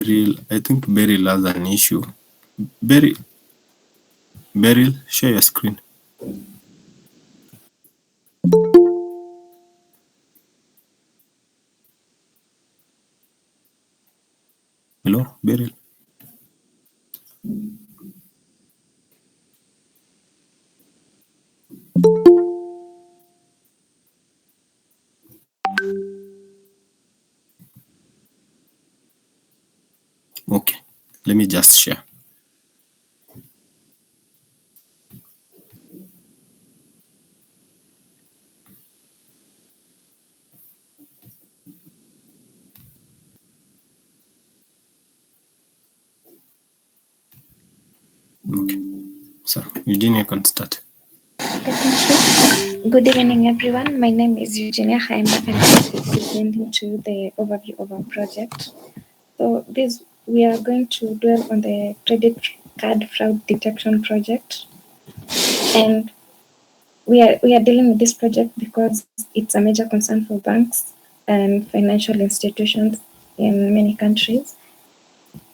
I think Beryl has an issue. Beryl, share your screen. Hello, Beryl. Okay, let me just share. Okay, so Eugenia can start. Thank you. Good evening, everyone. My name is Eugenia Haima, and I'll be presenting to the overview of our project. So, this we are going to dwell on the credit card fraud detection project, and we are dealing with this project because it's a major concern for banks and financial institutions in many countries.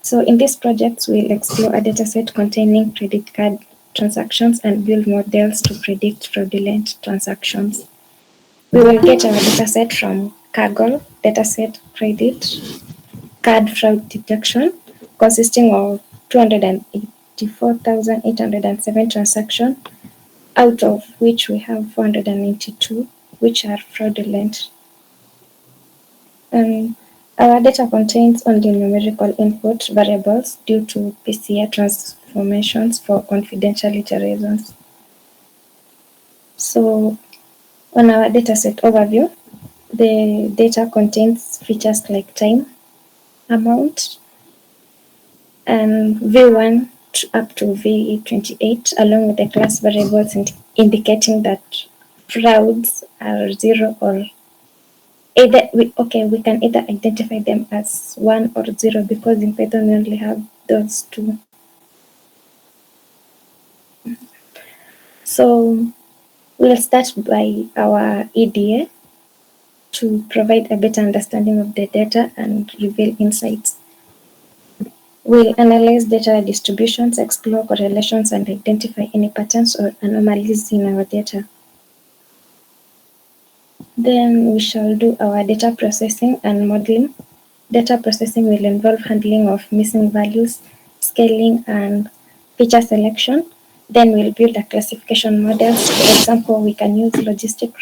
So, in this project, we'll explore a dataset containing credit card transactions and build models to predict fraudulent transactions. We will get our dataset from Kaggle dataset credit card fraud detection, consisting of 284,807 transactions, out of which we have 492 which are fraudulent. Our data contains only numerical input variables due to PCR transformations for confidentiality reasons. So, on our dataset overview, the data contains features like time, amount, and V1 up to V28, along with the class variables indicating that frauds are 0 or we can either identify them as 1 or 0 because in Python we only have those two. So we'll start by our EDA to provide a better understanding of the data and reveal insights. We'll analyze data distributions, explore correlations, and identify any patterns or anomalies in our data. Then we shall do our data processing and modeling. Data processing will involve handling of missing values, scaling, and feature selection. Then we'll build a classification models. For example, we can use logistic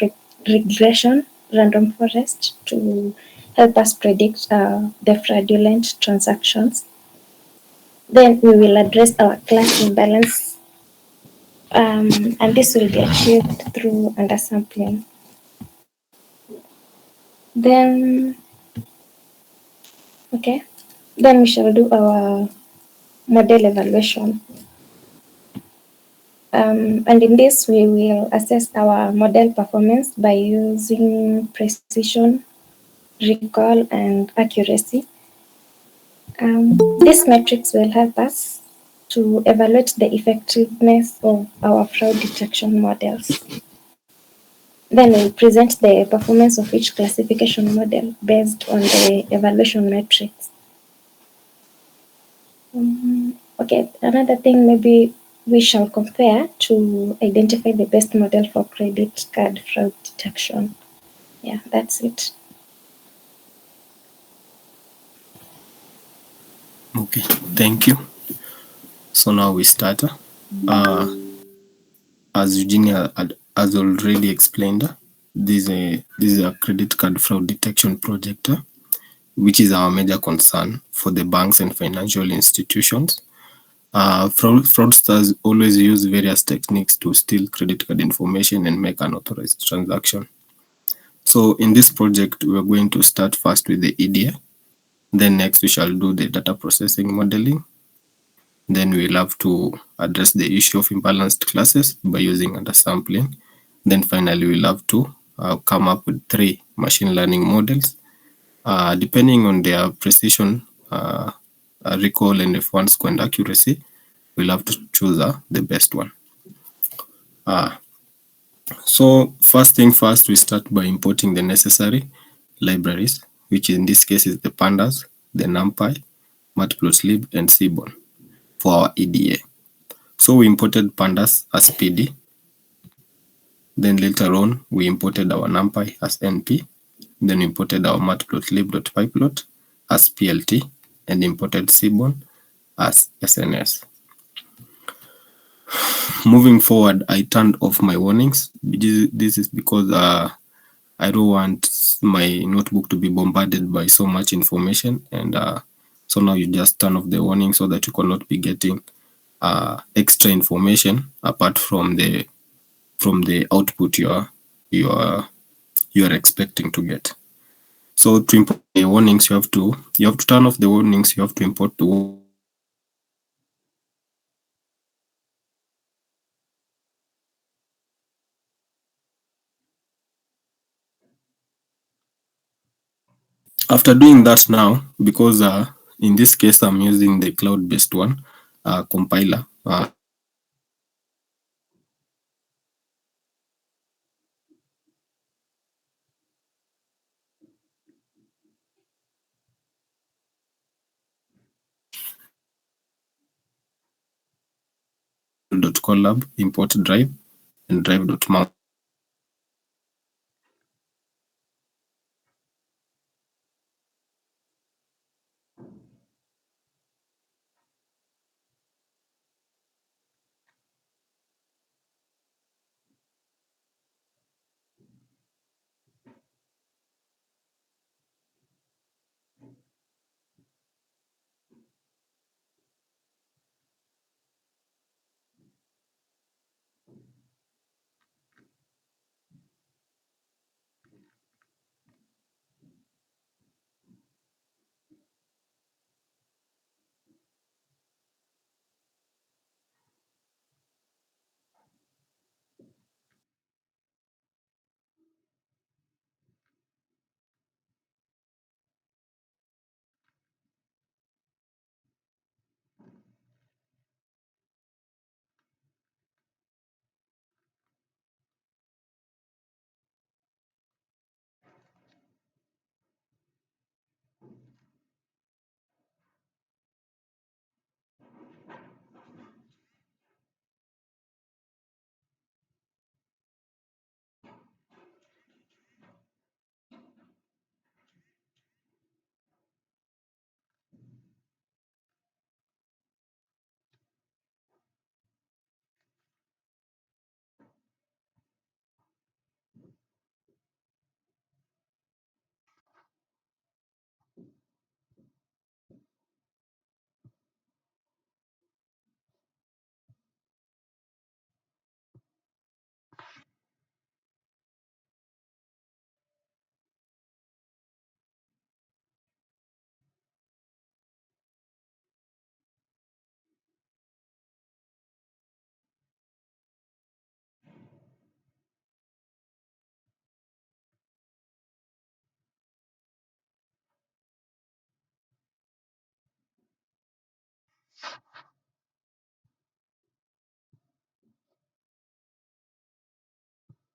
regression, random forest to help us predict the fraudulent transactions. Then we will address our class imbalance, and this will be achieved through undersampling. Then, then we shall do our model evaluation. And in this, we will assess our model performance by using precision, recall, and accuracy. These metrics will help us to evaluate the effectiveness of our fraud detection models. Then we'll present the performance of each classification model based on the evaluation metrics. Another thing maybe we shall compare to identify the best model for credit card fraud detection. Yeah, that's it. Okay, thank you. So now we start. As Eugenia has already explained, this is a credit card fraud detection project, which is our major concern for the banks and financial institutions. Fraudsters always use various techniques to steal credit card information and make unauthorized transaction. So in this project, we are going to start first with the EDA. Then next we shall do the data processing modeling. Then we'll have to address the issue of imbalanced classes by using undersampling. Then finally we'll have to come up with 3 machine learning models. Depending on their precision, recall, and F1 squared accuracy, we'll have to choose the best one. So first thing first, we start by importing the necessary libraries, which in this case is the pandas, the numpy, matplotlib, and seaborn for our EDA. So we imported pandas as PD. Then later on, we imported our numpy as NP. Then we imported our matplotlib.pyplot as PLT and imported seaborn as SNS. Moving forward, I turned off my warnings. This is because I don't want my notebook to be bombarded by so much information, and so now you just turn off the warning so that you cannot be getting extra information apart from the output you are expecting to get. So to import the warnings, you have to turn off the warnings. You have to import the After doing that now, because in this case I'm using the cloud-based one compiler. .collab import drive and drive.mount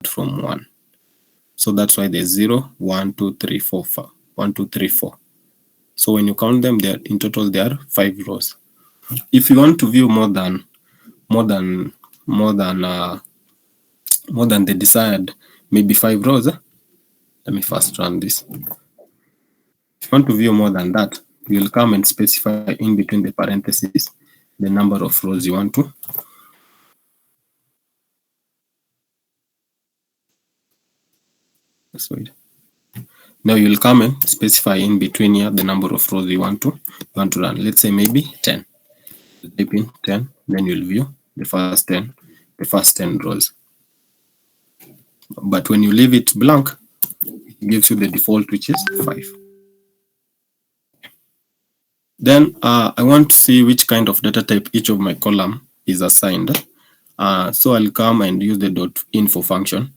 from 1. So that's why there's 0, 1, 2, 3, 4, 5. 1, 2, 3, 4. So when you count them, there in total there are 5 rows. If you want to view more than more than the desired maybe 5 rows, let me first run this. If you want to view more than that, you'll come and specify in between the parentheses the number of rows you want to. So now you'll come and specify in between here the number of rows you want to run. Let's say maybe 10. Type in 10, then you'll view the first 10 rows. But when you leave it blank, it gives you the default, which is 5. Then I want to see which kind of data type each of my column is assigned. So I'll come and use the .info function.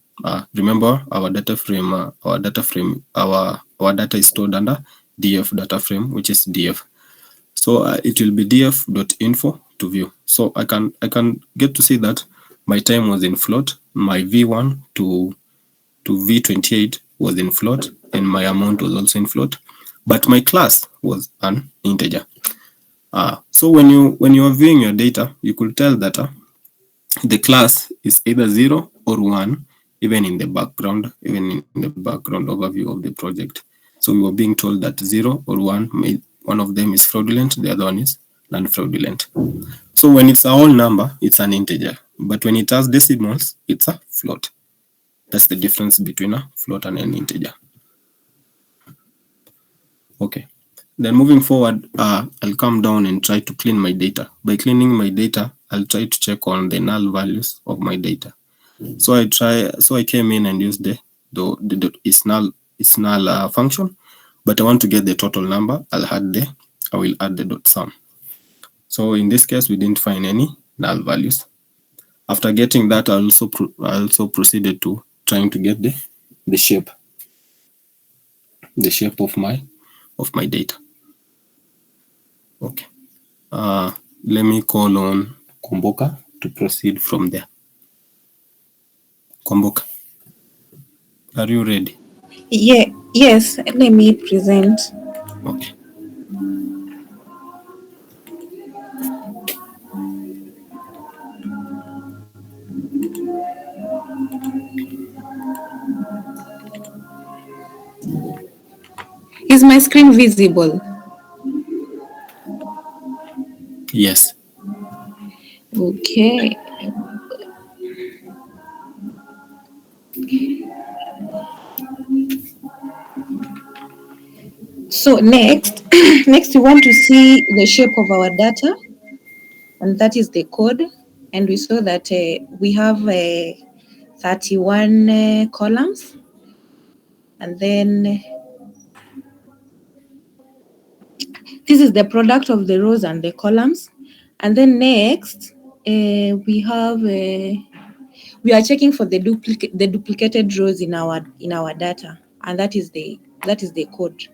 Remember our data frame, our data is stored under df data frame, which is df. So it will be df.info to view. So I can get to see that my time was in float, my v1 to v28 was in float, and my amount was also in float, but my class was an integer. So when you are viewing your data, you could tell that the class is either 0 or 1, even in the background overview of the project. So we were being told that 0 or 1, one of them is fraudulent, the other one is non-fraudulent. So when it's a whole number, it's an integer. But when it has decimals, it's a float. That's the difference between a float and an integer. Okay. Then moving forward, I'll come down and try to clean my data. By cleaning my data, I'll try to check on the null values of my data. So I came in and used the is null function, but I want to get the total number. I will add the dot sum. So in this case, we didn't find any null values. After getting that, I also proceeded to trying to get the shape of my data. Okay. Let me call on Komboka to proceed from there. Komboka, are you ready? Yeah, yes, let me present. Okay. Is my screen visible? Yes. Okay. So next, next we want to see the shape of our data, and that is the code. And we saw that we have 31 columns, and then this is the product of the rows and the columns. And then next, we have we are checking for the duplicated rows in our data, and that is the code.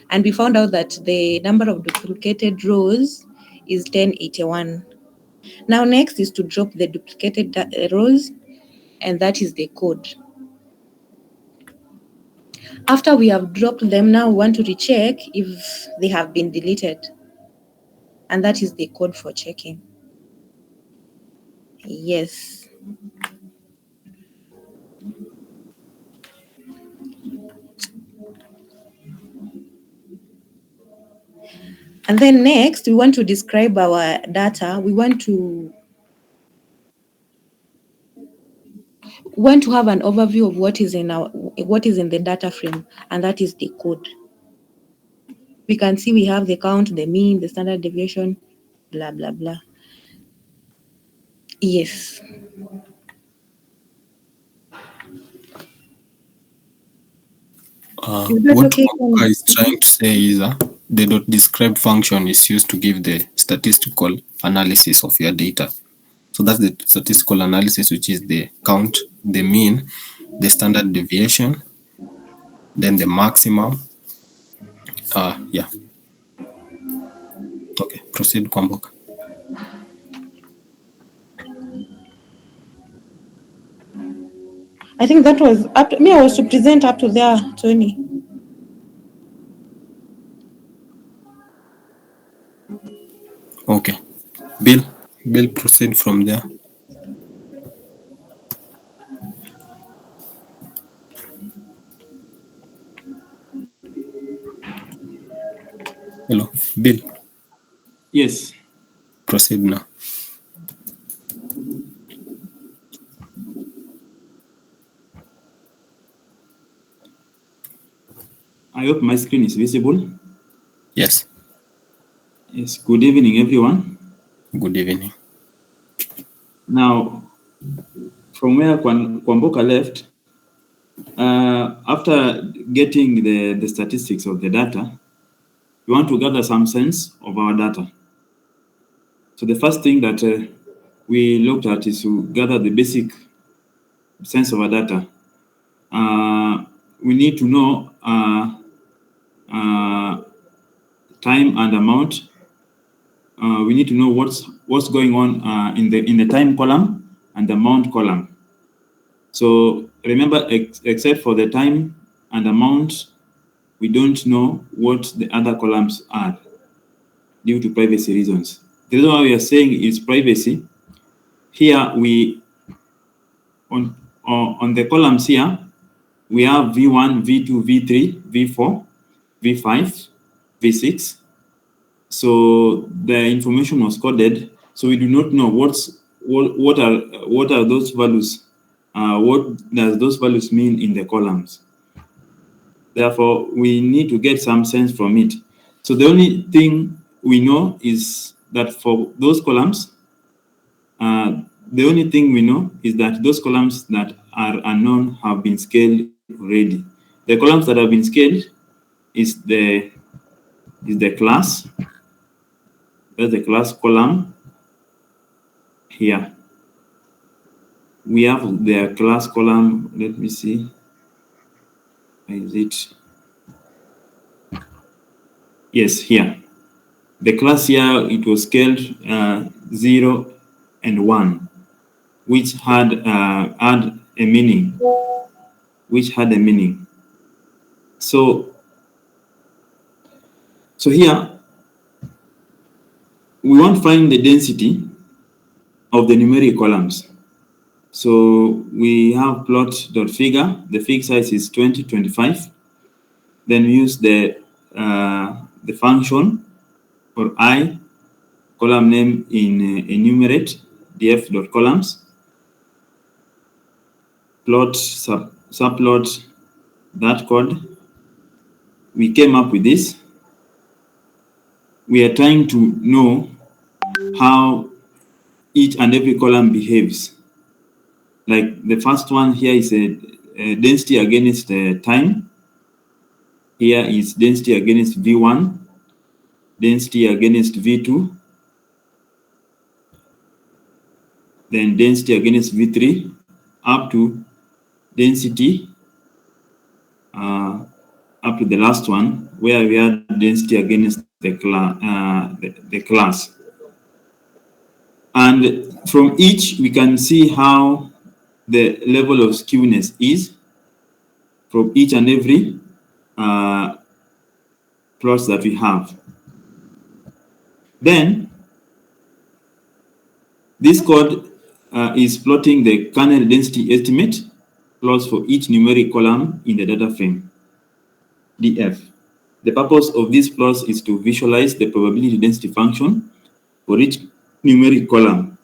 And we found out that the number of duplicated rows is 1081. Now next is to drop the duplicated rows, and that is the code. After we have dropped them, now we want to recheck if they have been deleted, and that is the code for checking. Yes. And then next, we want to describe our data. We want to have an overview of what is in the data frame, and that is the code. We can see we have the count, the mean, the standard deviation, blah blah blah. Yes. Is that What okay? Komboka is trying to say is the dot describe function is used to give the statistical analysis of your data. So that's the statistical analysis, which is the count, the mean, the standard deviation, then the maximum. Yeah. Okay, proceed, Komboka. I think that was up to me. I was to present up to there, Tony. Okay. Bill, proceed from there. Hello, Bill, Yes. proceed now. I hope my screen is visible. Yes. Yes. Good evening, everyone. Good evening. Now, from where Kwamboka left, after getting the statistics of the data, we want to gather some sense of our data. So the first thing that we looked at is to gather the basic sense of our data. We need to know time and amount. We need to know what's going on in the time column and the amount column. So remember, except for the time and amount, we don't know what the other columns are. due to privacy reasons. The reason why we are saying is privacy. Here we on the columns here we have V1, V2, V3, V4, V5, V6. So the information was coded, so we do not know what are those values. What does those values mean in the columns? Therefore, we need to get some sense from it. So the only thing we know is that for those columns, the only thing we know is that those columns that are unknown have been scaled already. The columns that have been scaled is the class. That's the class column here. We have the class column. Let me see. Where is it? Yes, here. The class here, it was scaled 0 and 1, which had a meaning. So here we want to find the density of the numeric columns. So we have plot.figure. The fig size is 20, 25. Then we use the function for I column name in enumerate df.columns. Plot subplot that code. We came up with this. We are trying to know how each and every column behaves. Like the first one here is a density against time. Here is density against V1, density against V2, then density against V3, up to density up to the last one, where we had density against the class. And from each, we can see how the level of skewness is from each and every plots that we have. Then, this code is plotting the kernel density estimate plots for each numeric column in the data frame, df. The purpose of these plots is to visualize the probability density function for each numeric column.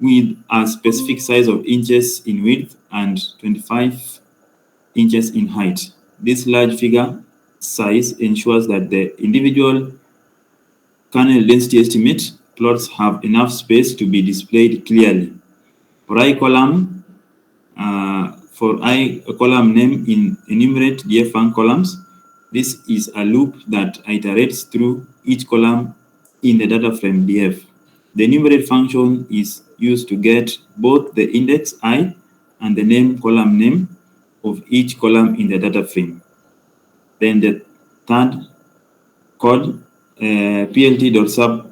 With a specific size of inches in width and 25 inches in height. This large figure size ensures that the individual kernel density estimate plots have enough space to be displayed clearly. For I column name in enumerate df1 columns, this is a loop that iterates through each column in the data frame df. The enumerate function is used to get both the index I and the column name of each column in the data frame. Then the third code, plt.subplot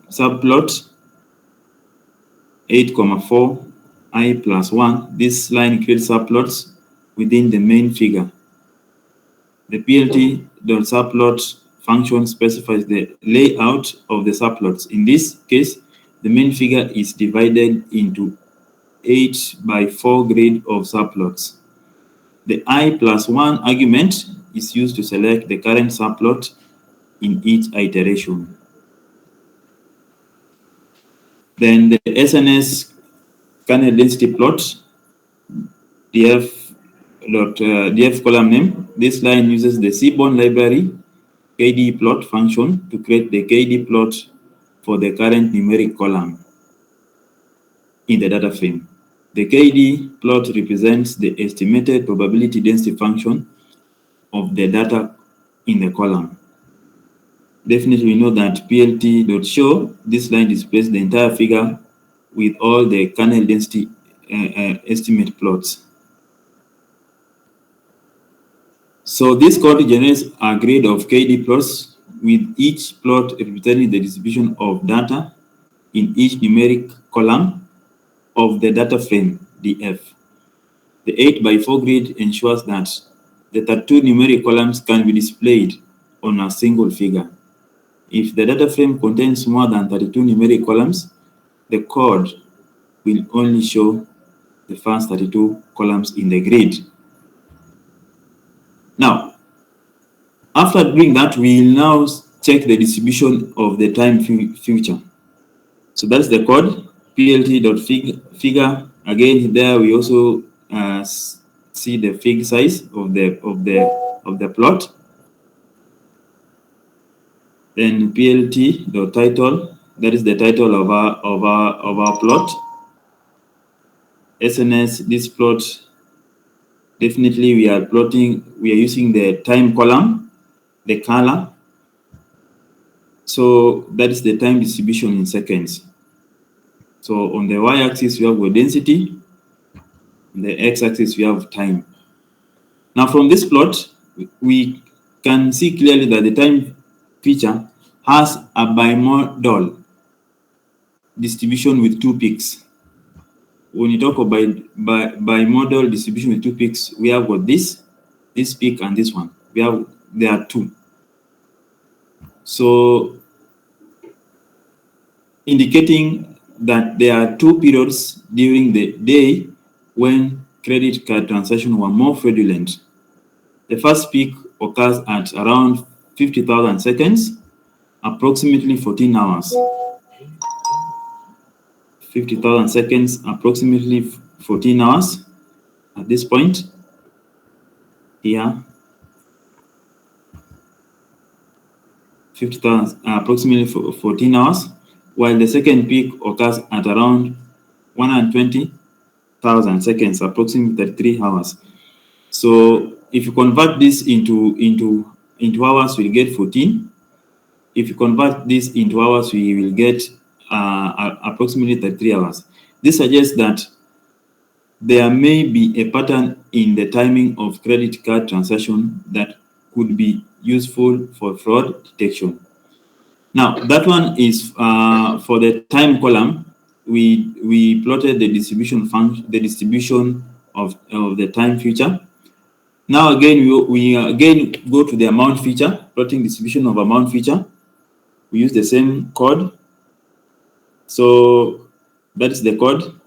8,4 I plus 1. This line creates subplots within the main figure. The plt.subplot function specifies the layout of the subplots. In this case, the main figure is divided into 8 by 4 grid of subplots. The I plus 1 argument is used to select the current subplot in each iteration. Then the SNS kernel density plot, df column name. This line uses the Seaborn library KD plot function to create the KD plot for the current numeric column in the data frame. The KD plot represents the estimated probability density function of the data in the column. Definitely, we know that plt.show, this line displays the entire figure with all the kernel density estimate plots. So this code generates a grid of KD plots with each plot representing the distribution of data in each numeric column of the data frame, DF. The 8x4 grid ensures that the 32 numeric columns can be displayed on a single figure. If the data frame contains more than 32 numeric columns, the code will only show the first 32 columns in the grid. Now, after doing that, we will now check the distribution of the time future. So that's the code, plt.figure. Again, there we also see the fig size of the plot. Then plt.title, that is the title of our plot. SNS, this plot, definitely we are using the time column, the color. So that is the time distribution in seconds. So on the y-axis we have the density, on the x-axis we have time. Now from this plot, we can see clearly that the time feature has a bimodal distribution with two peaks. When you talk about bimodal distribution with two peaks, we have got this peak and this one. There are two. So indicating that there are two periods during the day when credit card transactions were more fraudulent. The first peak occurs at around 50,000 seconds, approximately 14 hours. 50,000 seconds, approximately 14 hours at this point here. 50,000, approximately 14 hours, while the second peak occurs at around 120,000 seconds, approximately 33 hours. So if you convert this into hours, we'll get 14. If you convert this into hours, we will get approximately 33 hours. This suggests that there may be a pattern in the timing of credit card transaction that could be useful for fraud detection. Now, that one is for the time column. We plotted the distribution function, the distribution of the time feature. Now again, we again go to the amount feature, plotting distribution of amount feature. We use the same code. So that is the code.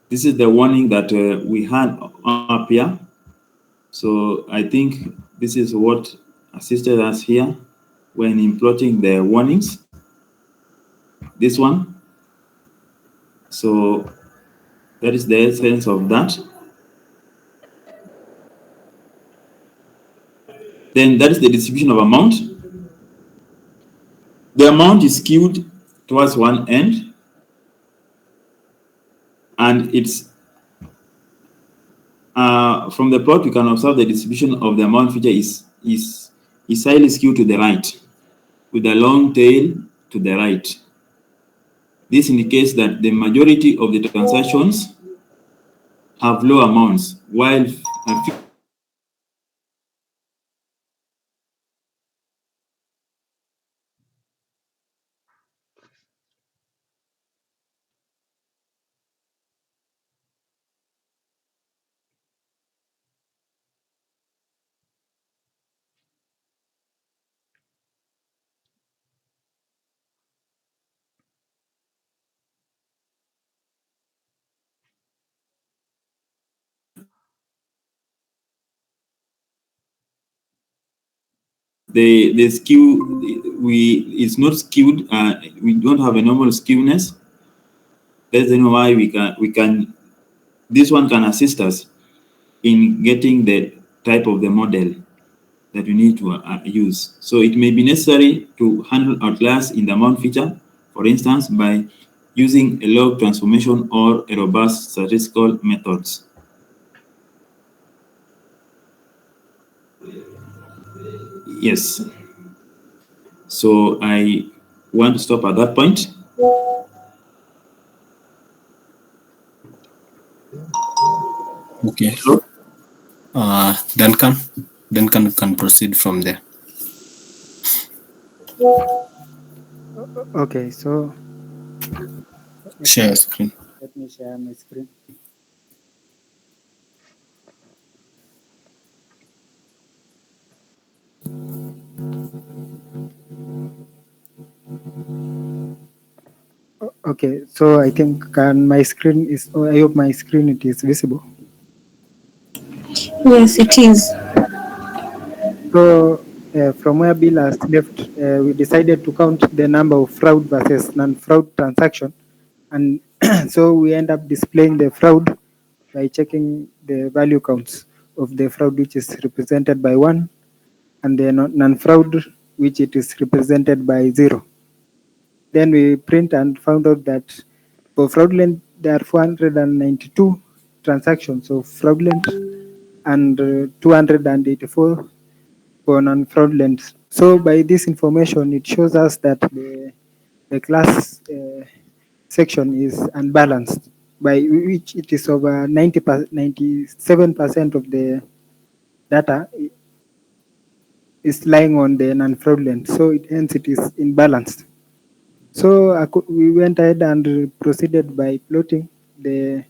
This is the warning that we had up here. So I think this is what assisted us here when in plotting the warnings. This one. So that is the essence of that. Then that is the distribution of amount. The amount is skewed towards one end, and it's from the plot we can observe the distribution of the amount feature is highly skewed to the right, with a long tail to the right. This indicates that the majority of the transactions have low amounts, while the skew is not skewed. We don't have a normal skewness. That's the reason why we can this one can assist us in getting the type of the model that we need to use. So it may be necessary to handle outliers in the amount feature, for instance, by using a log transformation or a robust statistical methods. Yes. So I want to stop at that point. Okay. Duncan can proceed from there. Okay, so let Share me screen. let me share my screen. Okay, so I think can my screen is. Oh, I hope my screen it is visible. Yes, it is. So from where Bill has left, we decided to count the number of fraud versus non-fraud transaction, and so we end up displaying the fraud by checking the value counts of the fraud, which is represented by 1, and the non-fraud, which it is represented by 0. Then we print and found out that for fraudulent, there are 492 transactions of fraudulent and 284 for non-fraudulent. So by this information, it shows us that the class section is unbalanced, by which it is over 97% of the data is lying on the non-fraudulent. So hence it is imbalanced. So we went ahead and proceeded by plotting the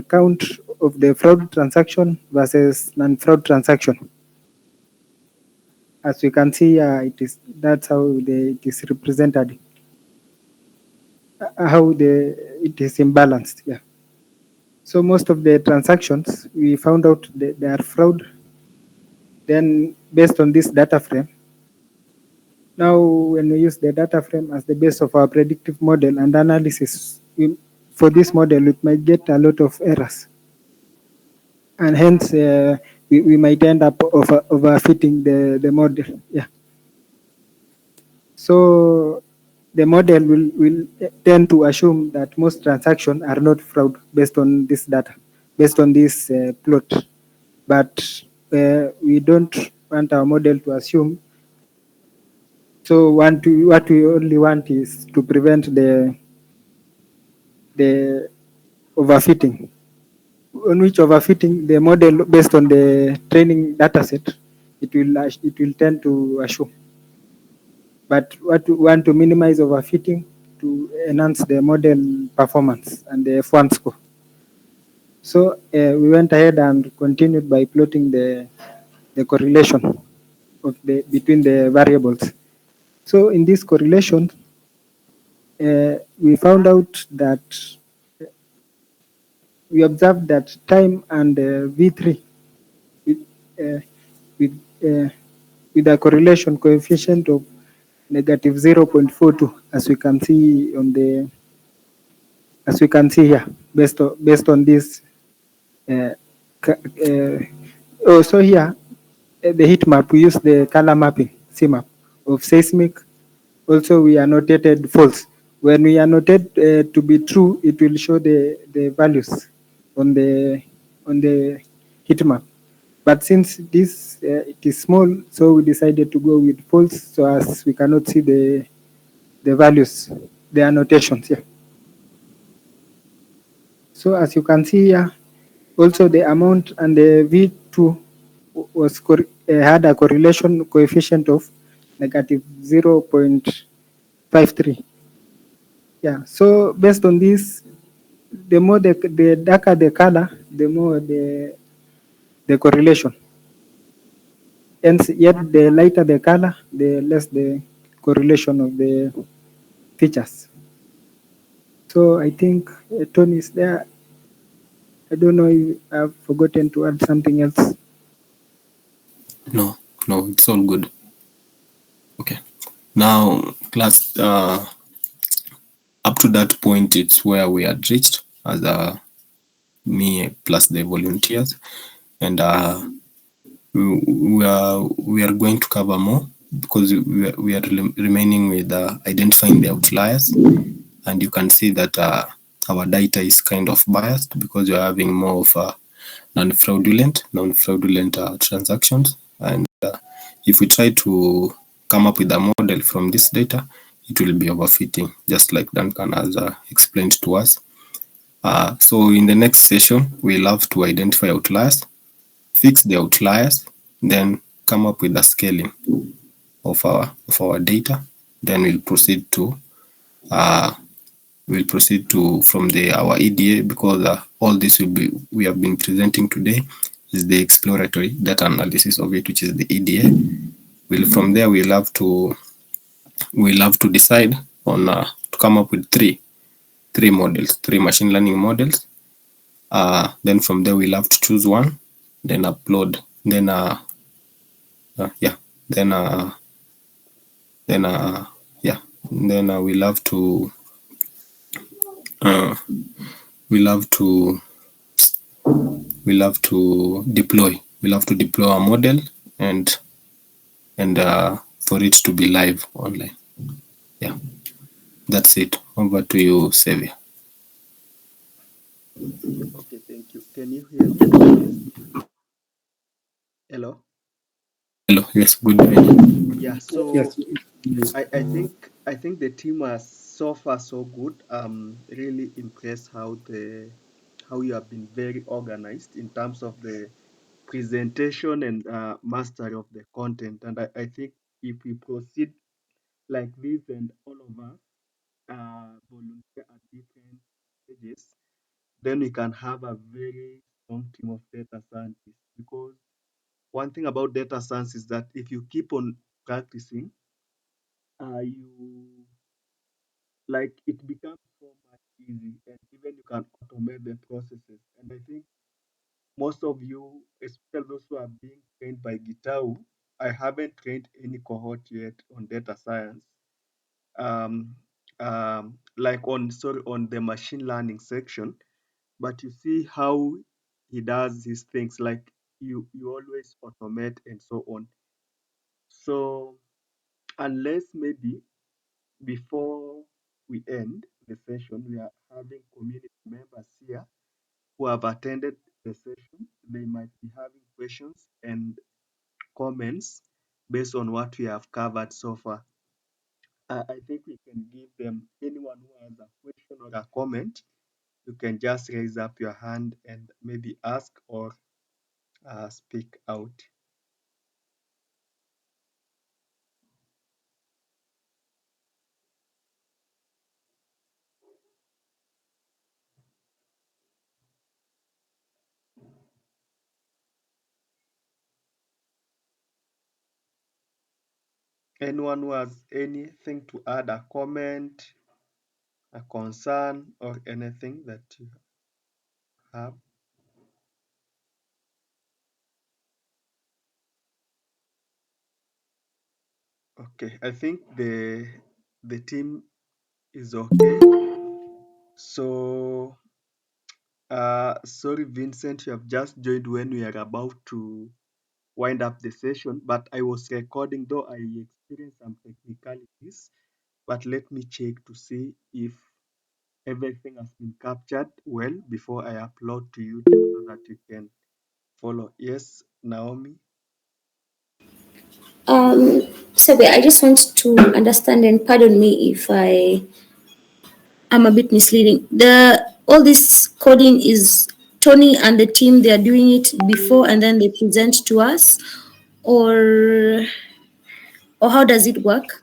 count of the fraud transaction versus non-fraud transaction. As we can see, that's how it is represented, how it is imbalanced. Yeah. So most of the transactions we found out they are fraud. Then based on this data frame, now when we use the data frame as the base of our predictive model and analysis, for this model it might get a lot of errors, and hence we might end up overfitting the model. Yeah. So the model will tend to assume that most transactions are not fraud based on this data, based on this plot. But we don't want our model to assume. So what we only want is to prevent the overfitting. On which overfitting the model based on the training data set, it will tend to assume. But what we want to minimize overfitting to enhance the model performance and the F1 score. So we went ahead and continued by plotting the correlation of between the variables. So in this correlation, we found out that we observed that time and V3 with, uh, with, uh, with a correlation coefficient of negative 0.42, as we can see here, based on this. Uh, so here, the heat map, we use the color mapping, CMAP, of seismic. Also, we annotated false. When we annotate to be true, it will show the values on the heat map. But since this it is small, so we decided to go with false, so as we cannot see the values, the annotations here. So as you can see here, also the amount and the V2 had a correlation coefficient of negative 0.53. Yeah. So based on this, the more the darker the color, the more the correlation. And yet the lighter the color, the less the correlation of the features. So I think Tony is there. I don't know if I've forgotten to add something else. No, no, it's all good. Okay. Now, class, up to that point, it's where we had reached as me plus the volunteers, and we are going to cover more because we are remaining with identifying the outliers, and you can see that our data is kind of biased because we are having more of non-fraudulent transactions, and if we try to come up with a model from this data, it will be overfitting, just like Duncan has explained to us. So in the next session, we'll have to identify outliers, fix the outliers, then come up with a scaling. of our data. Then we'll proceed to from our EDA, because all this we have been presenting today is the exploratory data analysis of it, which is the EDA. From there we'll have to decide on to come up with three models, three machine learning models. Then from there we'll have to choose one, then upload, then yeah, then then yeah, then we'll have to deploy. We'll have to deploy our model and for it to be live online. Yeah, that's it. Over to you, Xavier. Okay, thank you. Can you hear me? Hello? Hello. Yes. Good evening. Yeah, so Yes. I think the team was so far so good. Really impressed how you have been very organized in terms of the presentation and mastery of the content. And I think if we proceed like this and all of us volunteer at different stages, then we can have a very strong team of data scientists. Because one thing about data science is that if you keep on practicing, you like it becomes so much easy, and even you can automate the processes. And I think most of you, especially those who are being trained by Gitau, I haven't trained any cohort yet on data science. Um, like on the machine learning section, but you see how he does his things. Like you always automate and so on. So unless maybe before we end the session, we are having community members here who have attended the session. They might be having questions and comments based on what we have covered so far. I think we can give them, anyone who has a question or a comment, you can just raise up your hand and maybe ask or speak out. Anyone who has anything to add, a comment, a concern, or anything that you have? Okay, I think the team is okay. So, sorry, Vincent, you have just joined when we are about to wind up the session, but I was recording, though I experienced some technicalities. But let me check to see if everything has been captured well before I upload to YouTube so that you can follow. Yes, Naomi? Sabi, I just want to understand, and pardon me if I'm a bit misleading. The all this coding is Tony and the team, they are doing it before and then they present to us, or how does it work?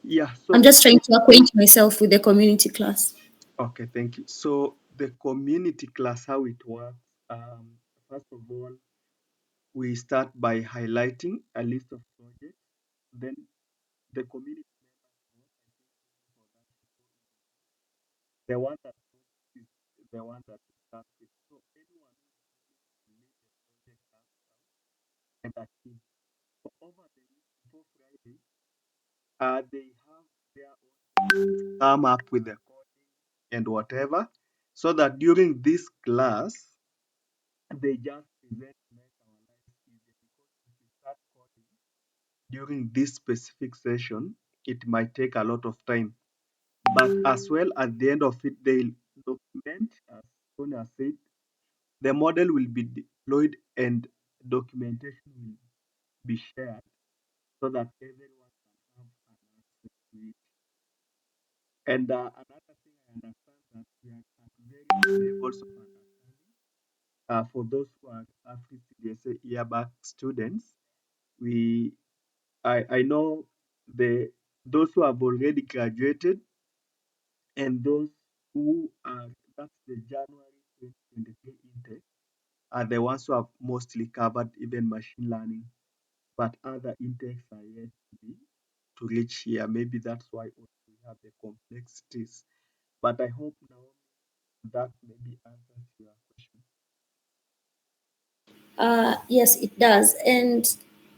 Yeah, I'm so just trying to acquaint myself with the community class. okay, thank you. So the community class, how it works, first of all, we start by highlighting a list of projects. Then the community members vote, the one that votes is the one that we start with. So anyone who is willing to lead the project and a team. So over the week before Friday, they have their own come up with the coding and whatever, so that during this class they just present to make our lives easier. Because if we start coding during this specific session, it might take a lot of time. But as well, at the end of it, they'll document, as Sonia said, the model will be deployed and documentation will be shared so that everyone can have an access to it. And another thing I understand that we are at very levels of understanding. For those who are Afri CDSA yearback students, we I know those who have already graduated and those who are, that's the January 2023 intake, are the ones who have mostly covered even machine learning, but other intakes are yet to reach here. Maybe that's why also we have the complexities. But I hope now that maybe answers your question. Yes, it does. And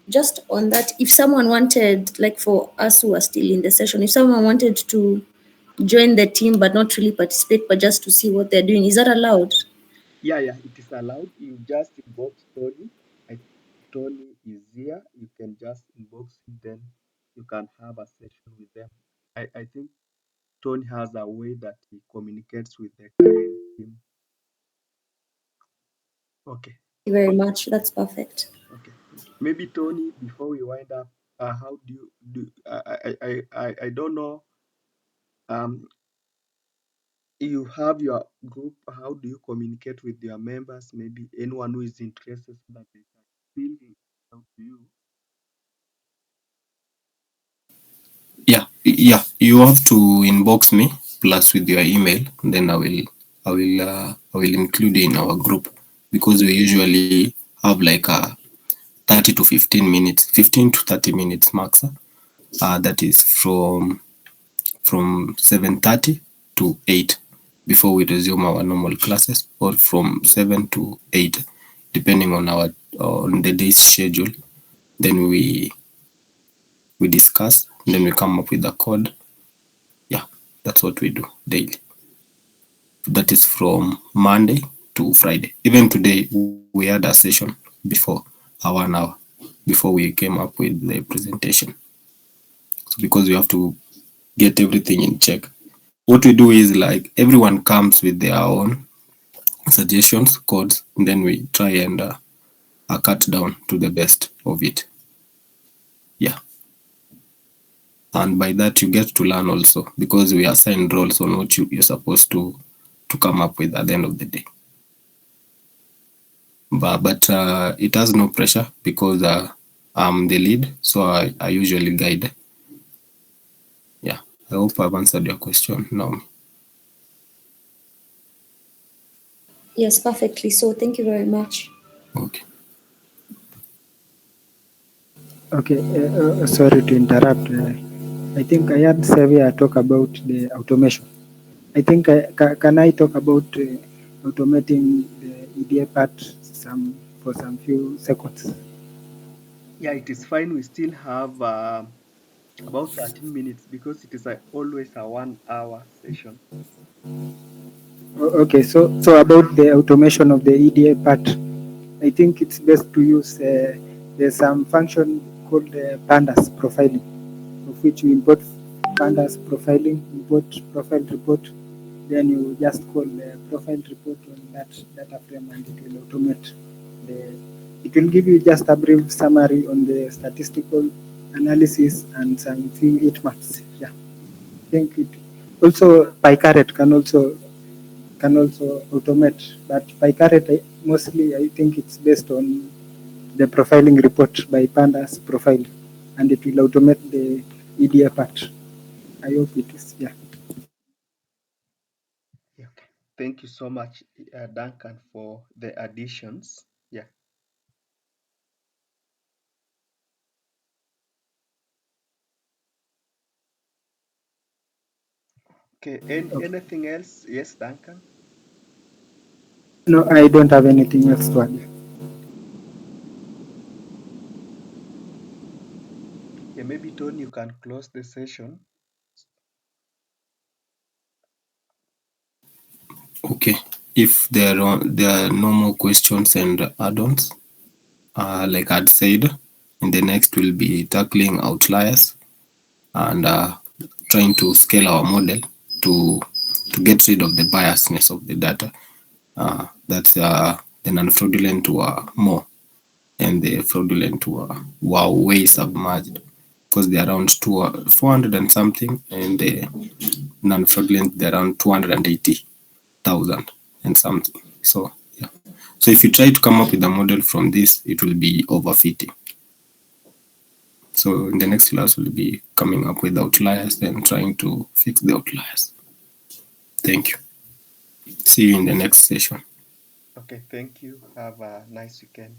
just on that, if someone wanted, like for us who are still in the session, if someone wanted to join the team but not really participate, but just to see what they're doing, is that allowed? Yeah, it is allowed. You just inbox Tony. I think Tony is here. You can just inbox him, then you can have a session with them. I think Tony has a way that he communicates with the current team. Okay. Thank you very much. That's perfect. Okay. Thank you. Maybe Tony, before we wind up, how do you do? I don't know. Um, you have your group. How do you communicate with your members? Maybe anyone who is interested, so that they can still reach out to you. Yeah, you have to inbox me plus with your email, then I will include you in our group, because we usually have like a 30 to 15 minutes, 15 to 30 minutes max. That is from 7:30 to 8 before we resume our normal classes, or from 7 to 8 depending on the day's schedule. Then we discuss, then we come up with a code. Yeah, that's what we do daily. That is from Monday to Friday. Even today we had a session before, a 1 hour before we came up with the presentation. So because we have to get everything in check, what we do is like everyone comes with their own suggestions, codes, and then we try and cut down to the best of it. Yeah. And by that you get to learn also, because we assign roles on what you're supposed to come up with at the end of the day. But it has no pressure, because I'm the lead, so I usually guide. Yeah, I hope I've answered your question, Naomi. Yes, perfectly. So thank you very much. Okay. Okay, sorry to interrupt. I think I heard Xavier talk about the automation. I think can I talk about automating the EDA part for some few seconds? Yeah, it is fine. We still have about 13 minutes because it is always a 1 hour session. Okay, so about the automation of the EDA part, I think it's best to use there's some function called pandas profiling, of which you import pandas profiling, import profile report, then you just call the profile report on that data frame, and it will automate the. It will give you just a brief summary on the statistical analysis and some few heat maps. Yeah, I think it also PyCaret can also automate, but PyCaret mostly I think it's based on the profiling report by Pandas profile, and it will automate the EDA part. I hope it is, yeah. Yeah. Okay. Thank you so much, Duncan, for the additions. Yeah. Okay. Okay. Anything else? Yes, Duncan. No, I don't have anything else to add. Yeah, maybe Tony, you can close the session. Okay. If there are no more questions and add-ons, like I'd said, in the next we'll be tackling outliers and trying to scale our model to get rid of the biasness of the data. That's the non-fraudulent were more, and the fraudulent were way submerged, because they're around 400 and something, and the non-fraudulent they're around 280,000 and something. So yeah. So if you try to come up with a model from this, it will be overfitting. So in the next class, we'll be coming up with outliers and trying to fix the outliers. Thank you. See you in the next session. Okay, thank you. Have a nice weekend.